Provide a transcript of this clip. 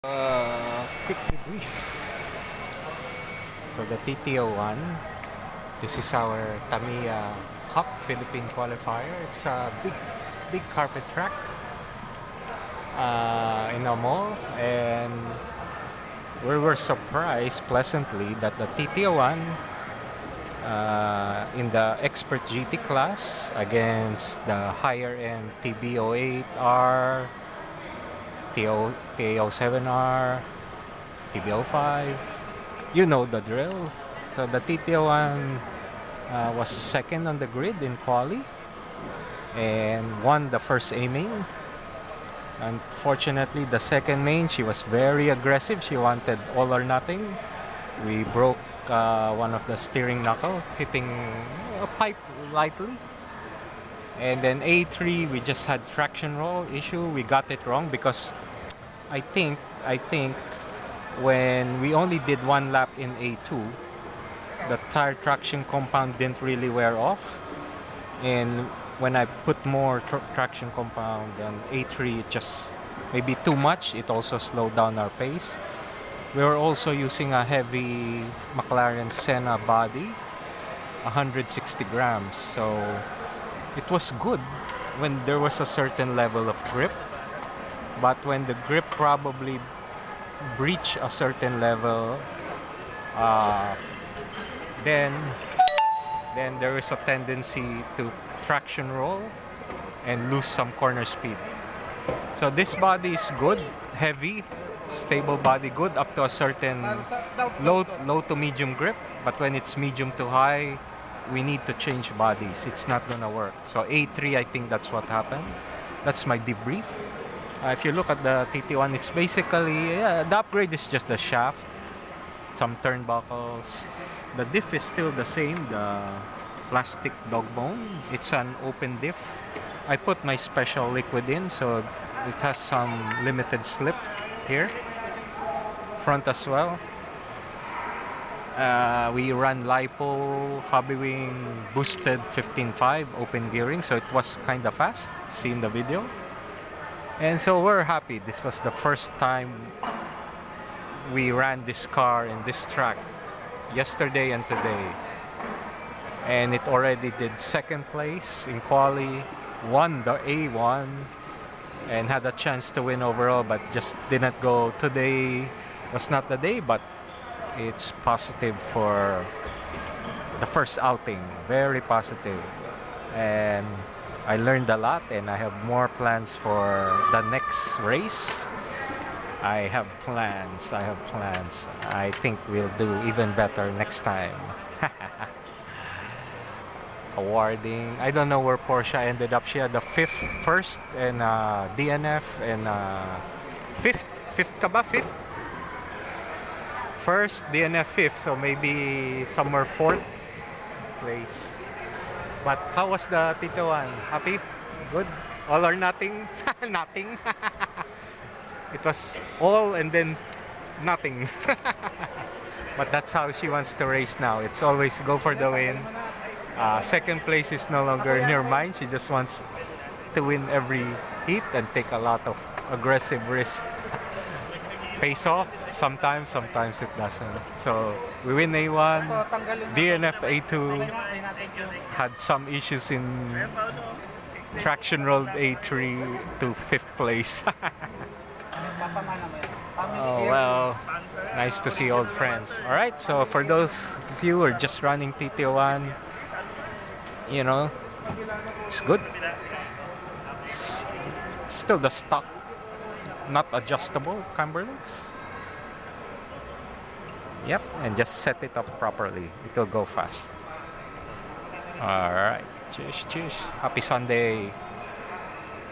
Quick debrief. So the TTO1, this is our Tamiya Cup Philippine qualifier. It's a big carpet track in a mall, and we were surprised pleasantly that the TTO1 in the expert GT class against the higher end TB08R, TA07R, TB05, you know the drill. So the TTO1 was second on the grid in quali and won the first A main. Unfortunately, the second main, she was very aggressive. She wanted all or nothing. We broke one of the steering knuckle, hitting a pipe lightly. And then A3, we just had traction roll issue. We got it wrong because I think when we only did one lap in A2, the tire traction compound didn't really wear off. And when I put more traction compound on A3, it just maybe too much. It also slowed down our pace. We were also using a heavy McLaren Senna body, 160 grams. So it was good when there was a certain level of grip, but when the grip probably breached a certain level, then there is a tendency to traction roll and lose some corner speed. So this body is good, heavy, stable body, good up to a certain low to medium grip, but when it's medium to high, we need to change bodies. It's not gonna work. So A3, I think that's what happened. That's my debrief. If you look at the TT1, it's basically, the upgrade is just the shaft, some turnbuckles. The diff is still the same, the plastic dog bone. It's an open diff. I put my special liquid in, so it has some limited slip here. Front as well. We ran LiPo, Hobbywing, boosted 15.5 open gearing, so it was kind of fast, see in the video. And so we're happy. This was the first time we ran this car in this track, yesterday and today. And it already did second place in quali, won the A1, and had a chance to win overall, but just didn't go. Today was not the day, but it's positive for the first outing, very positive. And I learned a lot, and I have more plans for the next race. I have plans. I think we'll do even better next time. Awarding, I don't know where Porsche ended up. She had the first and DNF, and fifth ka ba? Fifth? First, DNF fifth, so maybe somewhere fourth place. But how was the TT1? Happy? Good? All or nothing? Nothing. It was all and then nothing. But that's how she wants to race now. It's always go for the win. Second place is no longer in her mind. She just wants to win every heat and take a lot of aggressive risk. Pays off sometimes it doesn't. So we win A1, DNF A2, had some issues in traction rolled A3 to 5th place. Oh well, nice to see old friends. Alright, so for those of you who are just running TT1, you know, it's good. Still the stock, not adjustable camber links. Yep, and just set it up properly. It will go fast. Alright, cheers. Happy Sunday.